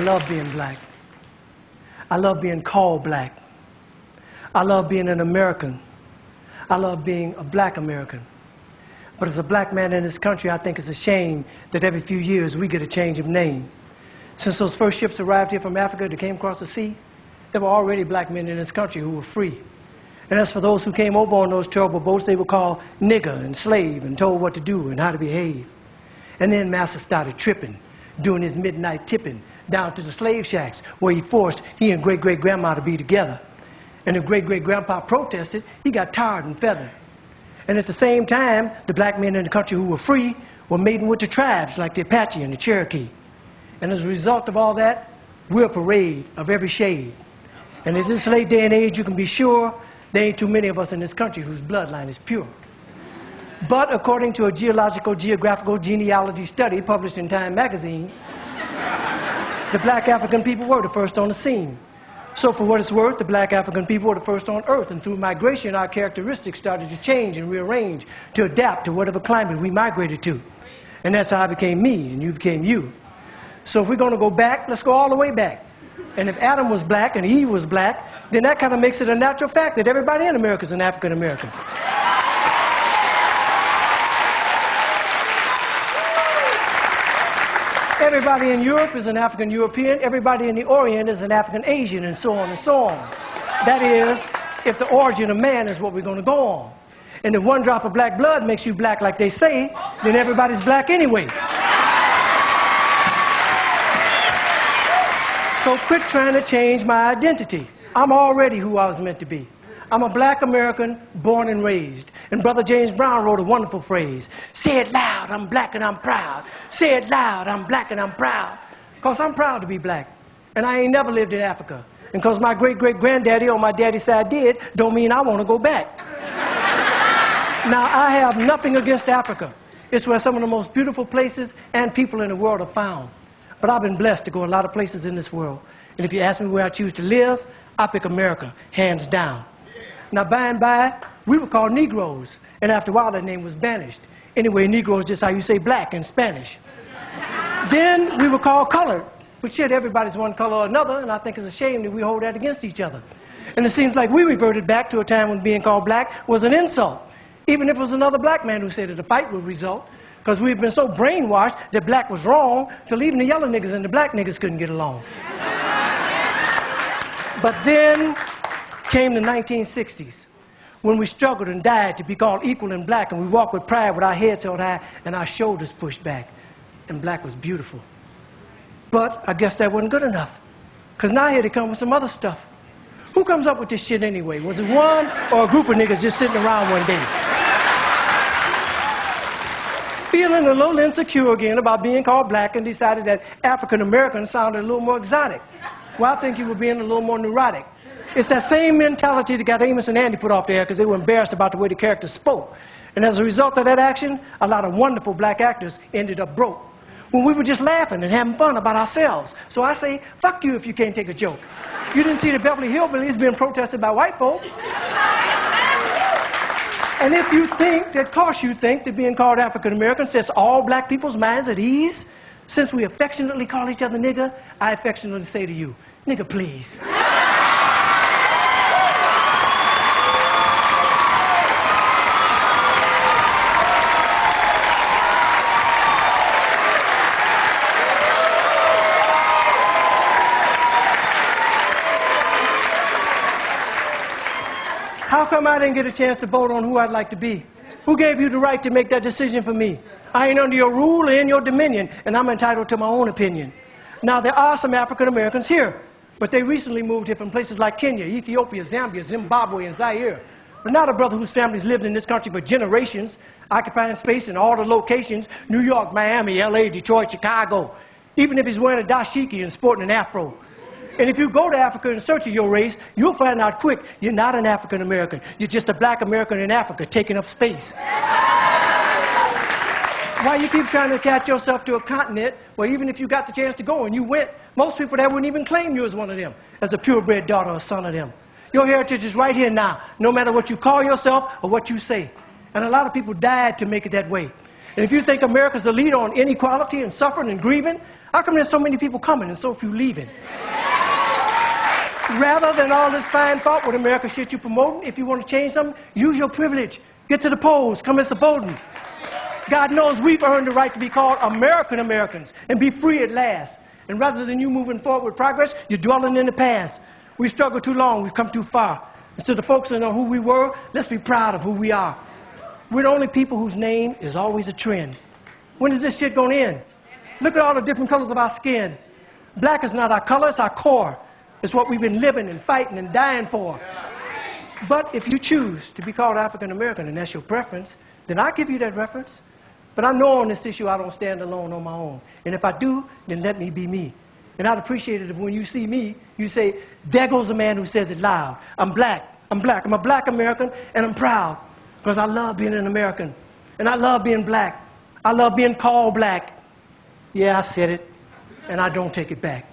love being black. I love being called black. I love being an American. I love being a black American. But as a black man in this country, I think it's a shame that every few years we get a change of name. Since those first ships arrived here from Africa that came across the sea, there were already black men in this country who were free. And as for those who came over on those terrible boats, they were called nigger and slave and told what to do and how to behave. And then Master started tripping, doing his midnight tipping down to the slave shacks where he forced he and great-great-grandma to be together. And if great-great-grandpa protested, he got tarred and feathered. And at the same time, the black men in the country who were free were mating with the tribes like the Apache and the Cherokee. And as a result of all that, we're a parade of every shade. And in this late day and age, you can be sure there ain't too many of us in this country whose bloodline is pure. But according to a geographical genealogy study published in Time magazine, the black African people were the first on the scene. So for what it's worth, the black African people were the first on earth, and through migration, our characteristics started to change and rearrange to adapt to whatever climate we migrated to. And that's how I became me, and you became you. So if we're going to go back, let's go all the way back. And if Adam was black and Eve was black, then that kind of makes it a natural fact that everybody in America is an African American. Everybody in Europe is an African European. Everybody in the Orient is an African Asian, and so on and so on. That is, if the origin of man is what we're going to go on. And if one drop of black blood makes you black like they say, then everybody's black anyway. So quit trying to change my identity. I'm already who I was meant to be. I'm a black American born and raised. And Brother James Brown wrote a wonderful phrase. Say it loud, I'm black and I'm proud. Say it loud, I'm black and I'm proud. Because I'm proud to be black. And I ain't never lived in Africa. And because my great-great-granddaddy on my daddy's side did, don't mean I want to go back. Now, I have nothing against Africa. It's where some of the most beautiful places and people in the world are found. But I've been blessed to go a lot of places in this world. And if you ask me where I choose to live, I pick America, hands down. Now, by and by, we were called Negroes, and after a while, that name was banished. Anyway, Negro is just how you say black in Spanish. Then we were called colored, but shit, everybody's one color or another, and I think it's a shame that we hold that against each other. And it seems like we reverted back to a time when being called black was an insult, even if it was another black man who said that a fight would result, because we've been so brainwashed that black was wrong till even the yellow niggas and the black niggas couldn't get along. But then came the 1960s, when we struggled and died to be called equal and black, and we walked with pride with our heads held high and our shoulders pushed back, and black was beautiful. But I guess that wasn't good enough, because now here they come with some other stuff. Who comes up with this shit anyway? Was it one or a group of niggas just sitting around one day? Feeling a little insecure again about being called black, and decided that African American sounded a little more exotic. Well, I think you were being a little more neurotic. It's that same mentality that got Amos and Andy put off the air because they were embarrassed about the way the characters spoke. And as a result of that action, a lot of wonderful black actors ended up broke. When we were just laughing and having fun about ourselves. So I say, fuck you if you can't take a joke. You didn't see the Beverly Hillbillies being protested by white folk. And if you think that, cause you think that being called African American sets all black people's minds at ease, since we affectionately call each other nigger, I affectionately say to you, nigger please. How come I didn't get a chance to vote on who I'd like to be? Who gave you the right to make that decision for me? I ain't under your rule or in your dominion, and I'm entitled to my own opinion. Now, there are some African Americans here, but they recently moved here from places like Kenya, Ethiopia, Zambia, Zimbabwe, and Zaire. But not a brother whose family's lived in this country for generations, occupying space in all the locations, New York, Miami, LA, Detroit, Chicago, even if he's wearing a dashiki and sporting an afro. And if you go to Africa in search of your race, you'll find out quick you're not an African American. You're just a black American in Africa taking up space. Why you keep trying to attach yourself to a continent where even if you got the chance to go and you went, most people there wouldn't even claim you as one of them, as a purebred daughter or son of them. Your heritage is right here now, no matter what you call yourself or what you say. And a lot of people died to make it that way. And if you think America's the leader on inequality and suffering and grieving, how come there's so many people coming and so few leaving? Rather than all this fine thought with America shit you promoting, if you want to change something, use your privilege. Get to the polls, come and voting. God knows we've earned the right to be called American Americans and be free at last. And rather than you moving forward with progress, you're dwelling in the past. We struggled too long, we've come too far. Instead of focusing on who we were, let's be proud of who we are. We're the only people whose name is always a trend. When is this shit going to end? Look at all the different colors of our skin. Black is not our color, it's our core. It's what we've been living and fighting and dying for. But if you choose to be called African American and that's your preference, then I'll give you that reference. But I know on this issue I don't stand alone on my own. And if I do, then let me be me. And I'd appreciate it if when you see me, you say, there goes a man who says it loud. I'm black. I'm black. I'm a black American, and I'm proud. Because I love being an American. And I love being black. I love being called black. Yeah, I said it, and I don't take it back.